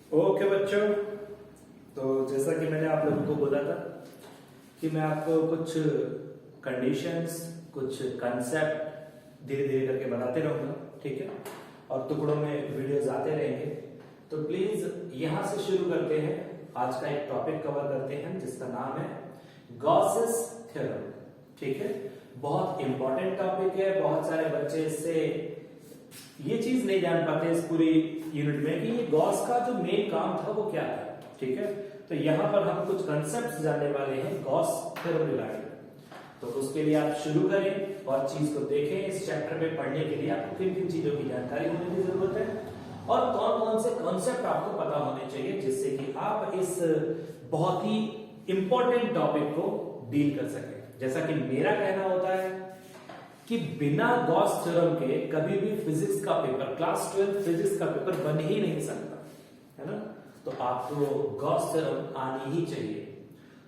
Okay बच्चों, तो जैसा कि मैंने आप लोगों को बोला था कि मैं आपको कुछ कंडीशंस, कुछ कंसेप्ट धीरे धीरे करके बताते रहूंगा, ठीक है। और टुकड़ों में वीडियोस आते रहेंगे। तो प्लीज यहां से शुरू करते हैं। आज का एक टॉपिक कवर करते हैं जिसका नाम है गॉसेस थ्योरम, ठीक है। बहुत इंपॉर्टेंट टॉपिक है। बहुत सारे बच्चे इससे ये चीज नहीं जान पाते इस पूरी यूनिट में कि ये गॉस का जो मेन काम था वो क्या था, ठीक है। तो यहां पर हम कुछ कंसेप्ट्स जानने वाले हैं गॉस थ्योरम रिगार्डिंग। तो उसके लिए आप शुरू करें और चीज को देखें। इस चैप्टर में पढ़ने के लिए आपको किन किन चीजों की जानकारी होने की जरूरत है और कौन कौन से कॉन्सेप्ट आपको पता होने चाहिए जिससे कि आप इस बहुत ही इंपॉर्टेंट टॉपिक को डील कर सकें। जैसा कि मेरा कहना होता है कि बिना गॉस थ्योरम के कभी भी फिजिक्स का पेपर, क्लास 12 फिजिक्स का पेपर बन ही नहीं सकता, है ना। तो आपको गॉस थ्योरम आनी ही चाहिए।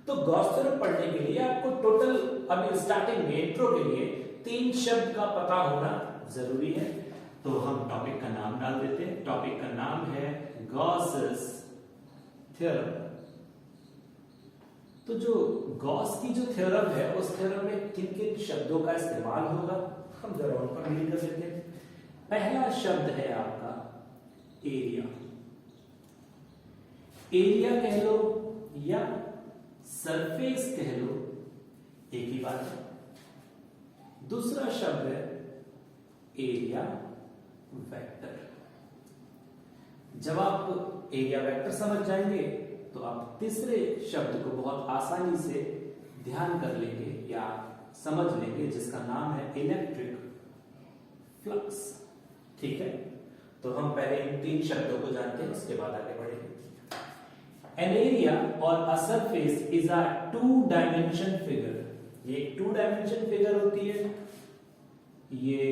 तो गॉस थ्योरम पढ़ने के लिए आपको टोटल अभी स्टार्टिंग में इंट्रो के लिए 3 शब्द का पता होना जरूरी है। तो हम टॉपिक का नाम डाल देते हैं। टॉपिक का नाम है गॉसेस थ्योरम। तो जो गॉस की जो थ्योरम है उस थ्योरम में किन किन शब्दों का इस्तेमाल होगा हम जरा उन पर डील कर लेते हैं। पहला शब्द है आपका एरिया। एरिया कह लो या सरफेस कह लो, एक ही बात है। दूसरा शब्द है एरिया वेक्टर। जब आप एरिया वेक्टर समझ जाएंगे तो आप तीसरे शब्द को बहुत आसानी से ध्यान कर लेंगे या समझ लेंगे जिसका नाम है इलेक्ट्रिक फ्लक्स, ठीक है। तो हम पहले इन 3 शब्दों को जानते हैं, उसके बाद आगे बढ़ेंगे। An area or a surface is a 2-dimension figure। ये एक 2-dimension फिगर होती है। ये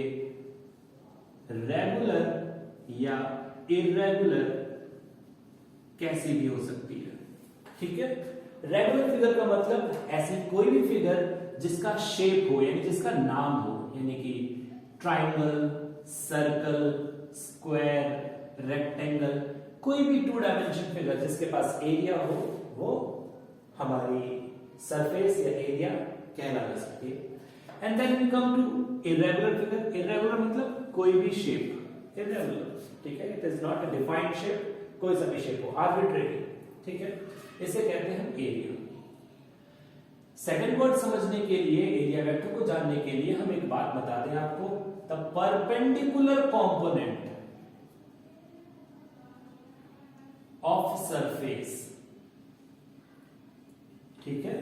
रेगुलर या इरेगुलर कैसी भी हो सकती है, ठीक है। रेगुलर फिगर का मतलब ऐसी कोई भी फिगर जिसका शेप हो, यानी जिसका नाम हो, यानी कि ट्रायंगल, सर्कल, स्क्वायर, रेक्टेंगल, कोई भी 2-डायमेंशन फिगर जिसके पास एरिया हो वो हमारी सरफेस या एरिया कहला जा सकती है। And then we come to irregular figure. Irregular मतलब कोई भी शेप, इरेगुलर, ठीक है। It is not a defined shape, कोई सा भी शेप हो, आर्बिट्रेरी, ठीक है। इसे कहते हैं एरिया। सेकंड वर्ड समझने के लिए, एरिया वेक्टर को जानने के लिए हम एक बात बता दें आपको, the perpendicular component of surface, ठीक है।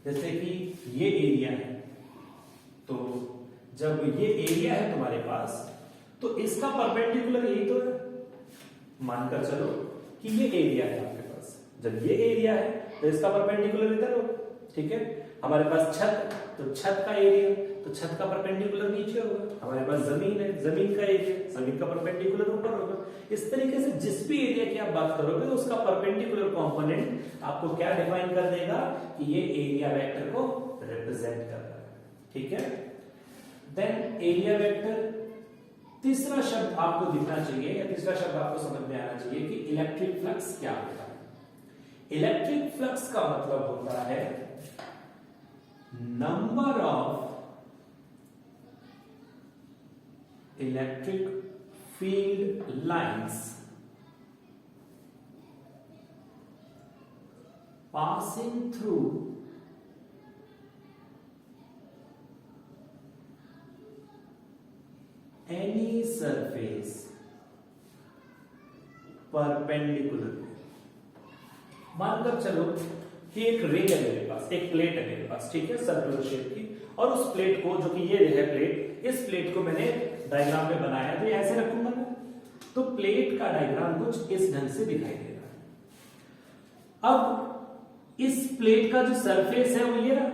जैसे कि ये एरिया है, तो जब ये एरिया है तुम्हारे पास तो इसका परपेंडिकुलर यही तो है। मानकर चलो कि ये एरिया है आपके पास। जब ये एरिया है तो इसका परपेंडिकुलर इधर होगा, ठीक है। हमारे पास छत, तो छत का एरिया, तो छत का परपेंडिकुलर नीचे होगा। हमारे पास जमीन है, जमीन का एरिया, जमीन का परपेंडिकुलर ऊपर होगा। इस तरीके से जिस भी एरिया की आप बात करोगे उसका परपेंडिकुलर कंपोनेंट आपको क्या डिफाइन कर देगा कि ये एरिया वेक्टर को रिप्रेजेंट कर रहा है, ठीक है। Then area vector. तीसरा शब्द आपको दिखना चाहिए या तीसरा शब्द आपको समझ में आना चाहिए कि इलेक्ट्रिक फ्लक्स क्या होता है। इलेक्ट्रिक फ्लक्स का मतलब होता है number of electric field lines passing through any surface perpendicular। मानकर चलो कि एक रिंग है मेरे पास, एक प्लेट है मेरे पास, ठीक है, सर्कुलर शेप की। और उस प्लेट को, जो कि ये है प्लेट, इस प्लेट को मैंने डायग्राम में बनाया तो ये ऐसे रखूंगा मैं, तो प्लेट का डायग्राम कुछ इस ढंग से दिखाई दे रहा है। अब इस प्लेट का जो सरफेस है वो ये रहा,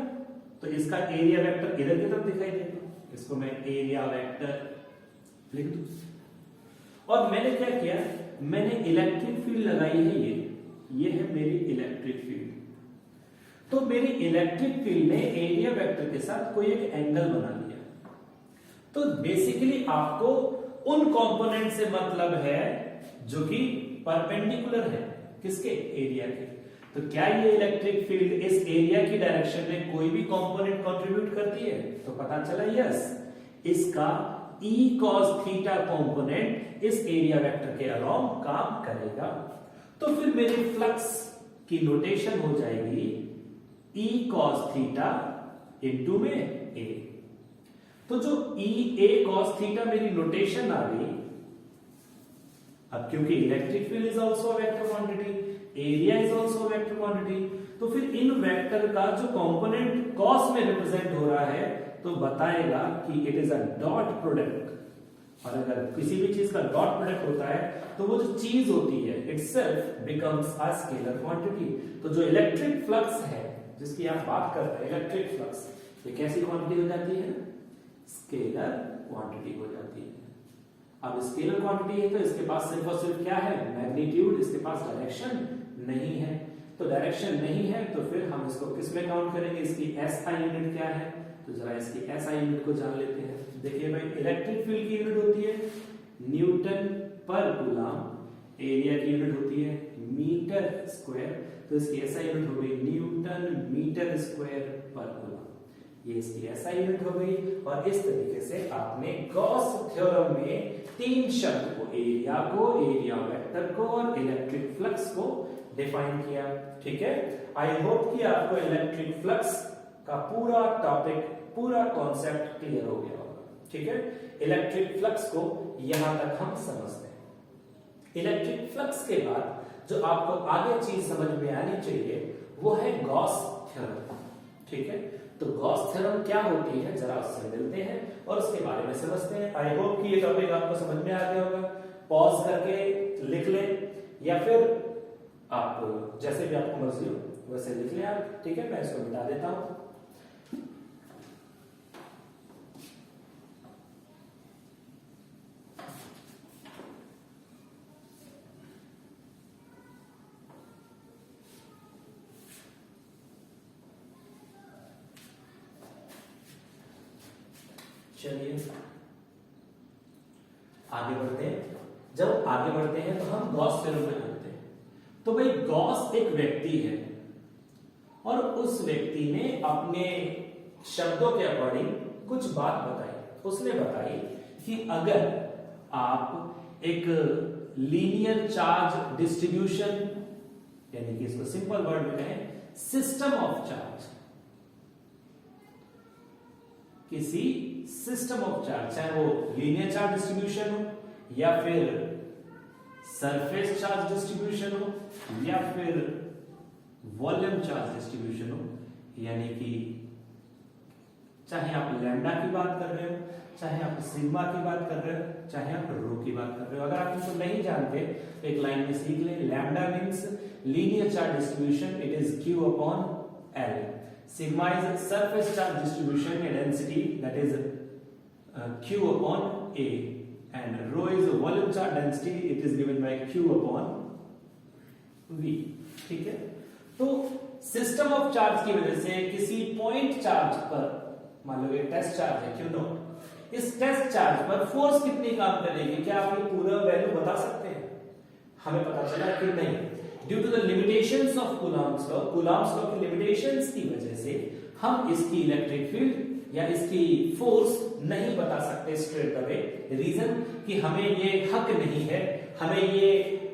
तो इसका एरिया वेक्टर इधर की तरफ दिखाई देगा। इसको मैं एरिया वेक्टर लिख दूं। और मैंने क्या किया, मैंने इलेक्ट्रिक फील्ड लगाई है, ये है मेरी इलेक्ट्रिक फील्ड। तो मेरी इलेक्ट्रिक फील्ड ने एरिया वेक्टर के साथ कोई एक एंगल बना लिया। तो बेसिकली आपको उन कंपोनेंट से मतलब है जो कि परपेंडिकुलर है किसके, एरिया के। तो क्या ये इलेक्ट्रिक फील्ड इस एरिया की डायरेक्शन में कोई भी कंपोनेंट कंट्रीब्यूट करती है? तो पता चला यस, इसका E cos थीटा कंपोनेंट इस एरिया वेक्टर के अलोंग काम करेगा। तो फिर मेरी फ्लक्स की नोटेशन हो जाएगी E cos थीटा इनटू में A। तो जो A cos थीटा मेरी नोटेशन आ गई, अब क्योंकि electric field is also a vector quantity, area is also a vector quantity, तो फिर इन वेक्टर का जो कंपोनेंट cos में रिप्रेजेंट हो रहा है तो बताएगा कि it is a dot product. और अगर किसी भी चीज का डॉट प्रोडक्ट होता है तो वो जो चीज होती है itself becomes a scalar quantity. तो जो इलेक्ट्रिक फ्लक्स है जिसकी आप बात कर रहे हैं, इलेक्ट्रिक फ्लक्स, ये कैसी क्वांटिटी हो जाती है? स्केलर क्वांटिटी हो जाती है। अब स्केलर क्वांटिटी है तो इसके पास सिर्फ और सिर्फ क्या है? मैग्नीट्यूड। इसके पास डायरेक्शन नहीं है। तो डायरेक्शन नहीं है तो फिर हम इसको किस में काउंट करेंगे? इसकी एसआई यूनिट क्या है? तो जरा इसकी एसआई यूनिट को जान लेते हैं। देखिए भाई, इलेक्ट्रिक फील्ड की यूनिट होती है न्यूटन पर कूलम, एरिया की यूनिट होती है मीटर स्क्वायर, तो इसकी एसआई यूनिट हो गई न्यूटन मीटर स्क्वायर पर कूलम। ये इसकी एसआई यूनिट हो गई। और इस तरीके से आपने गॉस थ्योरम में तीन शब्द को, एरिया को, एरिया वेक्टर को और इलेक्ट्रिक फ्लक्स को डिफाइन किया। ठीक है, आई होप कि आपको इलेक्ट्रिक फ्लक्स का पूरा टॉपिक, पूरा कॉन्सेप्ट क्लियर हो गया होगा। ठीक है, इलेक्ट्रिक फ्लक्स को यहां तक हम समझते हैं। इलेक्ट्रिक फ्लक्स के बाद जो आपको आगे चीज समझ में आनी चाहिए वो है गॉस थ्योरम। ठीक है, तो गॉस थ्योरम क्या होती है जरा उससे मिलते हैं और उसके बारे में समझते हैं। आई होप कि ये टॉपिक आपको समझ में आ गया होगा। पॉज करके लिख लें या फिर आप जैसे भी आपको मर्जी हो वैसे लिख लें आप। ठीक है, मैं इसको मिटा देता हूं। चलिए आगे बढ़ते हैं। जब आगे बढ़ते हैं तो हम गॉस थ्योरम पे आते हैं। तो भाई गॉस एक व्यक्ति है और उस व्यक्ति ने अपने शब्दों के अकॉर्डिंग कुछ बात बताई। उसने बताई कि अगर आप एक लीनियर चार्ज डिस्ट्रीब्यूशन, यानी कि इसको सिंपल वर्ड में कहें सिस्टम ऑफ चार्ज, किसी सिस्टम ऑफ चार्ज, चाहे वो लीनियर चार्ज डिस्ट्रीब्यूशन हो या फिर सरफेस चार्ज डिस्ट्रीब्यूशन हो या फिर वॉल्यूम चार्ज डिस्ट्रीब्यूशन हो, यानी कि चाहे आप लैम्डा की बात कर रहे हो, चाहे आप सिग्मा की बात कर रहे हो, चाहे आप रो की बात कर रहे हो। अगर आप इनको नहीं जानते तो एक लाइन में सीख लें। Lambda means linear charge distribution, it is Q upon L. Sigma is surface charge distribution, a density that is Q upon A, and rho is a volume charge density, it is given by Q upon V. ठीक है, तो system of charge की वजह से किसी point charge पर, मान लो ये टेस्ट चार्ज है Q नॉट, इस टेस्ट चार्ज पर फोर्स कितनी काम करेगी? क्या आप ये पूरा वैल्यू बता सकते हैं? हमें पता चला कि नहीं। Due to the limitations of Coulomb's law, Coulomb's law की लिमिटेशंस की वजह से हम इसकी इलेक्ट्रिक फील्ड या इसकी फोर्स नहीं बता सकते स्ट्रेट अवे। रीजन कि हमें ये हक नहीं है, हमें ये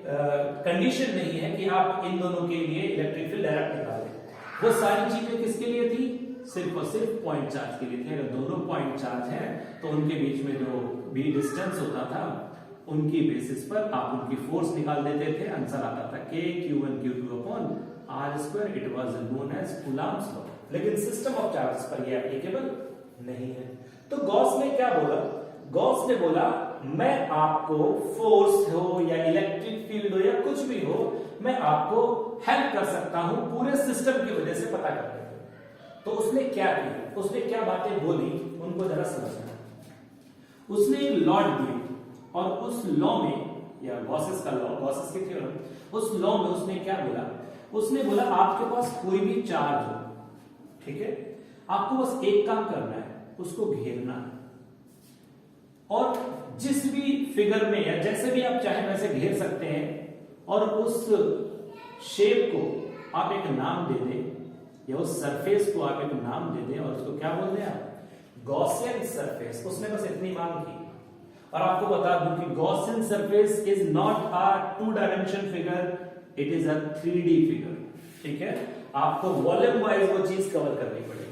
कंडीशन नहीं है कि आप इन दोनों के लिए इलेक्ट्रिक फील्ड डायरेक्ट निकालें। वो सारी चीजें किसके लिए थी? सिर्फ और सिर्फ पॉइंट चार्ज के लिए थे। अगर दोनों पॉइंट चार्ज हैं तो उनके बीच में जो भी डिस्टेंस होता था उनकी बेसिस पर आप उनकी फोर्स निकाल देते थे। आंसर आता था K Q1 Q2 upon R square. It was known as Coulomb's law. लेकिन सिस्टम ऑफ चार्ज पर ये एप्लीकेबल नहीं है। तो गॉस ने क्या बोला? गॉस ने बोला मैं आपको फोर्स हो या इलेक्ट्रिक फील्ड हो या कुछ भी हो, मैं आपको हेल्प कर सकता हूं पूरे सिस्टम की वजह से पता करने में। तो उसने क्या किया, उसने क्या बातें बोली, उनको जरा समझना। उसने एक लॉ दी और उस लॉ में, या गॉसेस का लॉ, गॉसेस की थ्योरम, उस लॉ में उसने क्या बोला? उसने बोला आपके पास कोई भी चार्ज हो, ठीक है, आपको बस एक काम करना है, उसको घेरना है और जिस भी फिगर में या जैसे भी आप चाहे वैसे घेर सकते हैं और उस शेप को आप एक नाम दे दें या उस सरफेस को आप एक नाम दे दें और उसको क्या बोल दें आप, गॉसियन सरफेस। उसने बस इतनी मांग की। और आपको बता दूं कि Gaussian surface is not a 2 dimension figure, it is a 3D figure. ठीक है, आपको वॉल्यूम वाइज वो चीज कवर करनी पड़ेगी।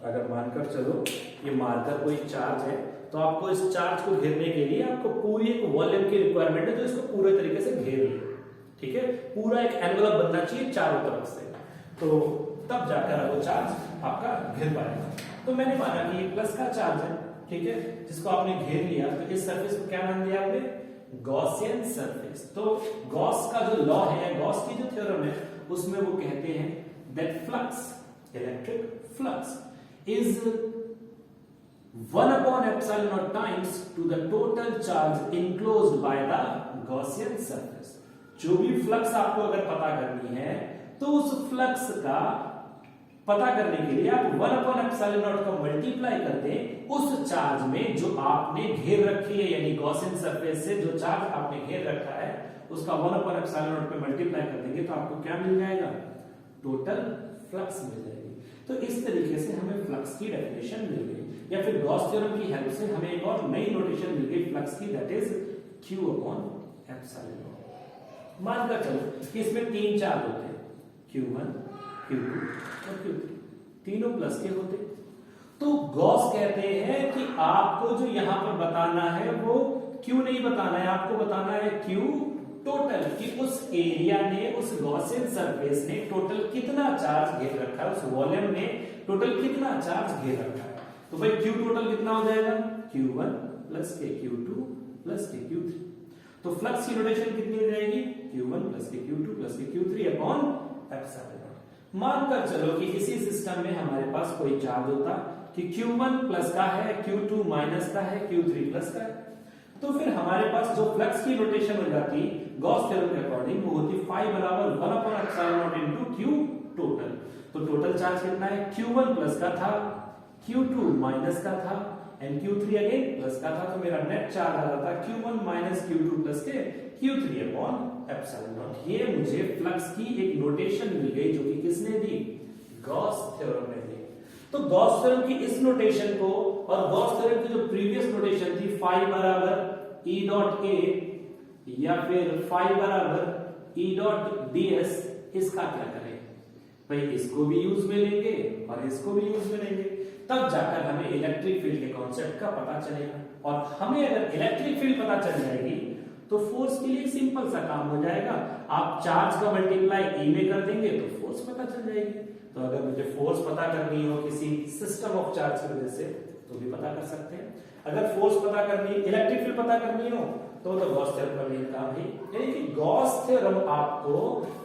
अगर मानकर चलो ये मार्कर कोई चार्ज है तो आपको इस चार्ज को घेरने के लिए आपको पूरी एक वॉल्यूम की रिक्वायरमेंट है, जो इसको पूरे तरीके से घेर ले। ठीक है, पूरा एक एनवलप बनना चाहिए चारों तरफ से, तो तब जाकर वो चार्ज आपका घिर पाएगा। तो मैंने माना कि ये प्लस का चार्ज है, ठीक है, जिसको आपने घेर लिया, तो इस सरफेस को क्या नाम दिया आपने, गॉसियन सरफेस। तो गॉस का जो लॉ है, गॉस की जो थ्योरम है, उसमें वो कहते हैं that flux, electric flux is 1 upon epsilon naught times to the total charge enclosed by the Gaussian surface। जो भी फ्लक्स आपको अगर पता करनी है तो उस फ्लक्स का पता करने के लिए आप 1 upon epsilon naught का मल्टीप्लाई कर दें उस चार्ज में जो आपने घेर रखी है, यानी गॉसियन सरफेस से जो चार्ज आपने घेर रखा है उसका 1 upon epsilon naught पे मल्टीप्लाई कर देंगे तो आपको क्या मिल जाएगा, टोटल फ्लक्स मिल जाएगी। तो इस तरीके से हमें फ्लक्स की डेफिनेशन मिल गई, या फिर गॉस थ्योरम की हेल्प से हमें एक और नई नोटेशन मिल गई फ्लक्स की, that is Q upon epsilon naught। मानकर चलो कि इसमें 3 चार्ज होते हैं, Q1, Q2 और Q3, तीनों प्लस के होते। तो गॉस कहते हैं कि आपको जो यहां पर बताना है वो Q नहीं बताना है, आपको बताना है Q टोटल, कि उस एरिया ने, उस गॉसियन सरफेस ने टोटल कितना चार्ज घेर रखा है, उस वॉल्यूम ने टोटल कितना चार्ज घेर रखा है। तो भाई Q टोटल कितना हो जाएगा, Q1 प्लस के Q2 प्लस के Q3। तो फ्लक्स की रोटेशन कितनी हो जाएगी, Q1 प्लस के Q2 प्लस के Q3 अपॉन एप्सिलॉन। मानकर चलो कि इसी सिस्टम में हमारे पास कोई चार्ज होता कि Q1 प्लस का है, Q2 माइनस का है, Q3 प्लस का है, तो फिर हमारे पास जो फ्लक्स की रोटेशन हो जाती गॉस थ्योरम के अकॉर्डिंग वो होती phi बराबर 1 upon epsilon naught into Q total. तो टोटल चार्ज कितना है, Q1 प्लस का था, Q2 माइनस का था एंड Q3 अगेन प्लस का था, तो मेरा नेट चार्ज आ रहा था Q1 माइनस Q2 प्लस के Q3 अपॉन एप्सिलॉन नॉट। ये मुझे फ्लक्स की एक नोटेशन मिल गई जो कि किसने दी, गॉस थ्योरम ने दी। तो गॉस थ्योरम की इस नोटेशन को और गॉस थ्योरम की जो प्रीवियस नोटेशन थी phi बराबर E डॉट A या फिर phi बराबर E डॉट ds, इसका क्या करें भाई, इसको भी यूज में लेंगे और इसको भी यूज में लेंगे, तब जाकर हमें इलेक्ट्रिक फील्ड के कॉन्सेप्ट का पता चलेगा। और हमें अगर इलेक्ट्रिक फील्ड पता चल जाएगी तो फोर्स के लिए सिंपल सा काम हो जाएगा, आप चार्ज का मल्टीप्लाई E में कर देंगे तो फोर्स पता चल जाएगी। तो अगर मुझे फोर्स पता करनी हो किसी सिस्टम ऑफ चार्ज की वजह से तो भी पता कर सकते हैं। अगर फोर्स पता करनी, इलेक्ट्रिक फील्ड पता करनी हो तो गॉस थ्योरम का मेन काम है। यानी कि गॉस थ्योरम आपको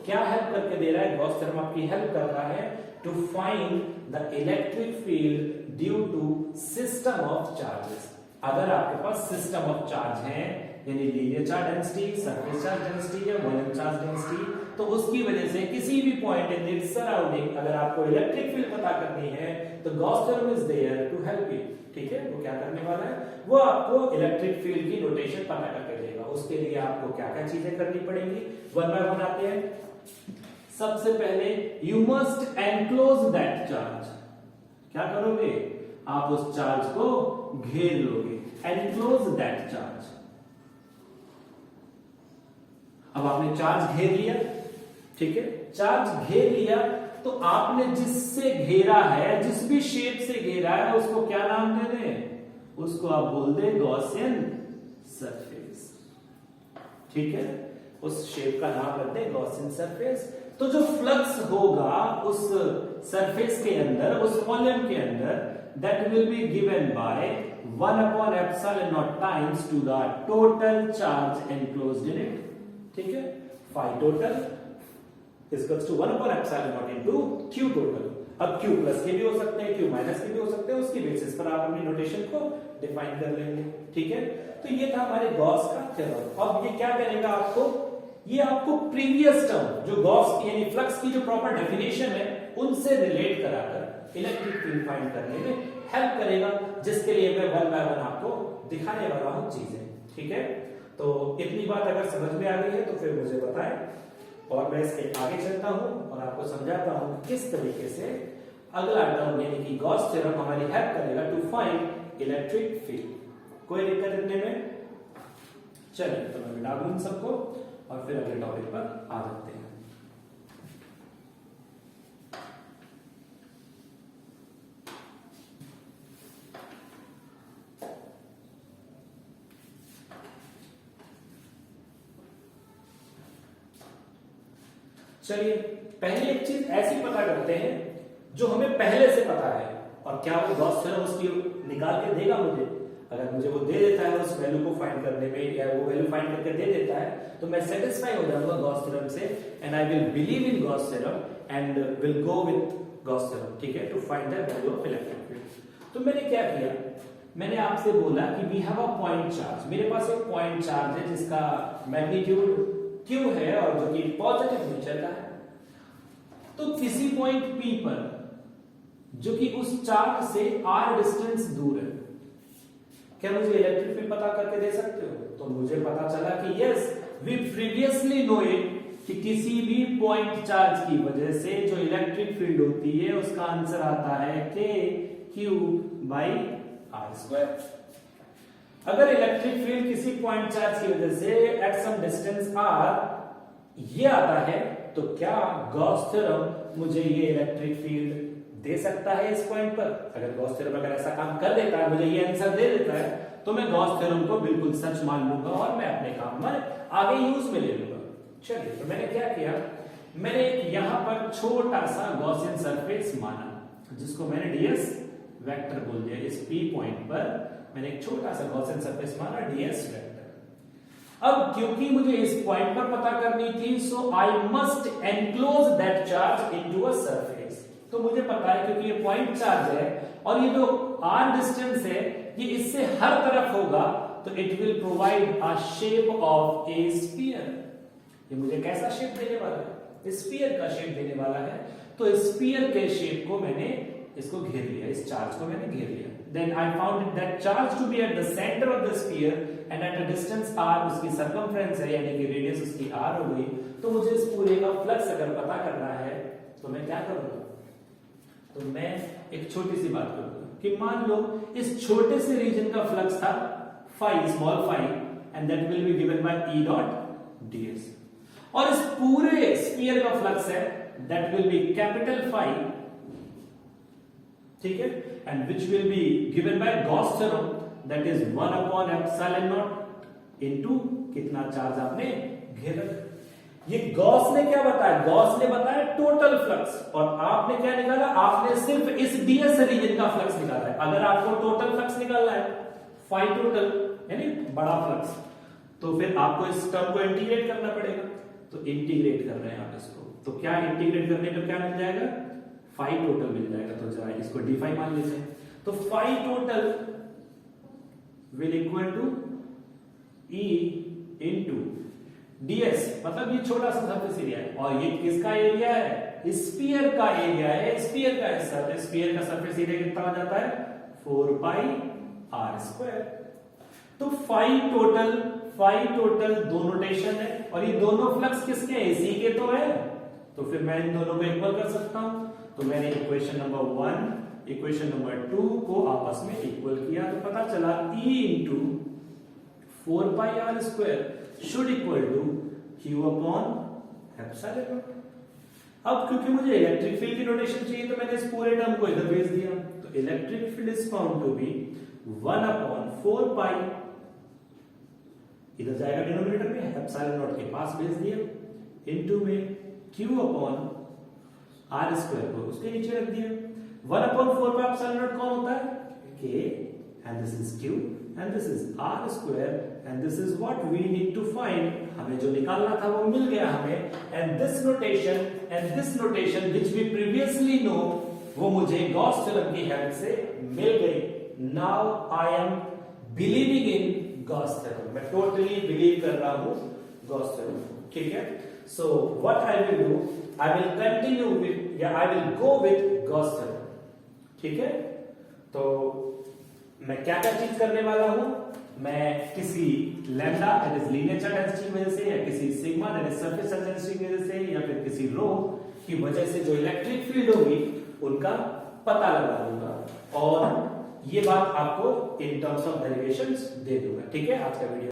क्या हेल्प करके दे रहा है, गॉस थ्योरम आपकी हेल्प कर रहा है to find the electric field due to system of charges. अगर आपके पास सिस्टम ऑफ चार्ज है, यानी linear charge density, surface charge density या वॉल्यूम चार्ज डेंसिटी, तो उसकी वजह से किसी भी पॉइंट इन इट्स सराउंडिंग अगर आपको इलेक्ट्रिक फील्ड पता करनी है तो Gauss theorem is there to help you. ठीक है, वो क्या करने वाला है, वो आपको इलेक्ट्रिक फील्ड की नोटेशन पता करके देगा। उसके लिए आपको क्या क्या चीजें करनी पड़ेंगी, वन बाय वन आते हैं। सबसे पहले you must enclose that charge. क्या करोगे, आप उस चार्ज को घेर लोगे, एनक्लोज दैट चार्ज। अब आपने चार्ज घेर लिया, ठीक है, चार्ज घेर लिया तो आपने जिससे घेरा है, जिस भी शेप से घेरा है उसको क्या नाम दे दें, उसको आप बोल दे गॉसियन सरफेस। ठीक है, उस शेप का नाम रख दे गॉसियन सरफेस। तो जो फ्लक्स होगा उस सरफेस के अंदर, उस वॉल्यूम के अंदर, that will be given bye 1 upon epsilon naught times to the total charge enclosed in it। ठीक है, phi total is equals to 1 upon epsilon naught into Q total। अब Q प्लस के भी हो सकते हैं, Q माइनस के भी हो सकते हैं, उसकी बेसिस पर आप अपनी नोटेशन को डिफाइन कर लेंगे। ठीक है, तो ये था हमारे गॉस का थ्योरम। अब ये क्या करेगा आपको, ये आपको प्रीवियस टर्म जो गॉस यानी फ्लक्स की जो प्रॉपर डेफिनेशन है उनसे रिलेट कराकर इलेक्ट्रिक फील्ड फाइंड करने में हेल्प करेगा, जिसके लिए मैं वन बाय वन आपको दिखाने वाला हूं चीजें। ठीक है, तो इतनी बात अगर समझ में आ गई है तो फिर मुझे बताएं और मैं इसके आगे चलता हूं और आपको समझाता हूं किस तरीके से अगला टर्म यानी कि गॉस थ्योरम हमारी हेल्प करेगा टू फाइंड इलेक्ट्रिक फील्ड। कोई दिक्कत इतने में? चलिए तो मैं मिटा दूं इन सबको और फिर अगले टॉपिक पर आ जाते हैं। चलिए पहले एक चीज ऐसी पता करते हैं जो हमें पहले से पता है, और क्या वो गॉस थ्योरम उसकी निकाल के देगा मुझे? अगर मुझे वो दे देता है उस वैल्यू को फाइंड करने में, या वो वैल्यू फाइंड करके दे देता है, तो मैं सेटिस्फाई हो जाऊंगा गॉस थ्योरम से, and I will believe in Gauss theorem and will go with Gauss theorem, ठीक है, to find the value of electric field. तो मैंने क्या किया, मैंने आपसे बोला कि we have a point charge, मेरे पास एक पॉइंट चार्ज है जिसका मैग्नीट्यूड Q है और जो कि पॉजिटिव नेचर का है। तो किसी पॉइंट P पर जो कि उस चार्ज से r डिस्टेंस दूर है, क्या मुझे इलेक्ट्रिक फील्ड पता करके दे सकते हो? तो मुझे पता चला कि yes, we previously know it कि किसी भी पॉइंट चार्ज की वजह से जो इलेक्ट्रिक फील्ड होती है उसका आंसर आता है k q by r square. अगर इलेक्ट्रिक फील्ड किसी पॉइंट चार्ज की वजह से एट सम डिस्टेंस r ये आता है, तो क्या गॉस थ्योरम मुझे ये इलेक्ट्रिक फील्ड दे सकता है इस पॉइंट पर? अगर गॉस थ्योरम अगर ऐसा काम कर देता है, मुझे ये आंसर दे देता है, तो मैं गॉस थ्योरम को बिल्कुल सच मान लूंगा और मैं अपने काम में आगे यूज में ले लूंगा। चलिए तो मैंने क्या किया, मैंने यहां पर छोटा सा गॉसियन सरफेस माना जिसको मैंने ds वेक्टर बोल दिया। इस P पॉइंट पर मैंने एक छोटा सा गॉसियन सरफेस माना ds वेक्टर। अब क्योंकि मुझे इस पॉइंट पर पता करनी थी, so I must enclose that charge into a surface. तो मुझे पता है क्योंकि ये पॉइंट चार्ज है और ये जो r डिस्टेंस है ये इससे हर तरफ होगा, तो it will provide a shape of A sphere. ये मुझे कैसा शेप देने वाला है? स्फीयर का शेप देने वाला है। तो स्फीयर के शेप को मैंने इसको घेर लिया, इस चार्ज को मैंने घेर लिया। Then I found that charge to be at the center of the sphere and at a distance r, उसकी circumference है यानी कि रेडियस उसकी r हो गई। तो मुझे इस पूरे का फ्लक्स अगर पता करना है तो मैं क्या करूंगा? तो मैं एक छोटी सी बात करूंगा कि मान लो इस छोटे से रीजन का फ्लक्स था phi, small phi, and that will be given by E dot ds, और इस पूरे स्फीयर का फ्लक्स है that will be capital phi, ठीक है, and which will be given by Gauss theorem that is 1 upon epsilon naught into कितना charge आपने घेरा। ये गॉस ने क्या बताया? गॉस ने बताया टोटल फ्लक्स, और आपने क्या निकाला? आपने सिर्फ इस ds रीजन का फ्लक्स निकाला है। अगर आपको टोटल फ्लक्स निकालना है, फाई टोटल यानी बड़ा फ्लक्स, तो फिर आपको इस टर्म को इंटीग्रेट करना पड़ेगा। तो इंटीग्रेट कर रहे हैं आप इसको, तो क्या इंटीग्रेट करने पे क्या मिल जाएगा? फाई टोटल मिल जाएगा। तो जरा इसको डी फाई मान लेते हैं। तो phi total will equal to E into ds, मतलब ये छोटा सा सरफेस एरिया है और ये किसका एरिया है? स्फीयर का एरिया है, स्फीयर का हिस्सा। तो स्फीयर का सरफेस एरिया कितना हो जाता है? 4 पाई r स्क्वायर। तो फाई टोटल दो नोटेशन है और ये दोनों फ्लक्स किसके हैं? इसी के तो है। तो फिर मैं इन दोनों को इक्वल कर सकता हूं। तो मैंने इक्वेशन नंबर 1 इक्वेशन नंबर 2 को आपस में इक्वल किया, तो पता चला E into 4 pi r square should equal to Q upon epsilon naught. अब क्योंकि मुझे इलेक्ट्रिक फील्ड की नोटेशन चाहिए तो मैंने इस पूरे टर्म को इधर भेज दिया। तो electric field is found to be 1 upon 4 pi, इधर जाएगा डिनोमिनेटर में, एप्सिलॉन नॉट के पास भेज दिया, इनटू में Q अपॉन r स्क्वायर को उसके नीचे रख दिया। 1 अपॉन 4 पाई एप्सिलॉन नॉट कौन होता है? K, and this is Q and this is r square and this is what we need to find। हमें जो निकालना था वो मिल गया हमें, and this notation which we previously know वो मुझे गॉस थ्योरम की हेल्प से मिल गई। Now I am believing in Gauss theorem, मैं टोटली बिलीव कर रहा हूं गॉस थ्योरम, ठीक है। So what I will do, I will continue with या I will go with Gauss theorem, ठीक है। तो मैं क्या क्या चीज करने वाला हूं? मैं किसी lambda that is linear charge density की वजह से, या किसी sigma that is surface charge density की वजह से, या फिर किसी रो की वजह से जो इलेक्ट्रिक फील्ड होगी उनका पता लगा दूंगा, और ये बात आपको इन टर्म्स ऑफ डेरिवेशंस दे दूंगा। ठीक है, आज का वीडियो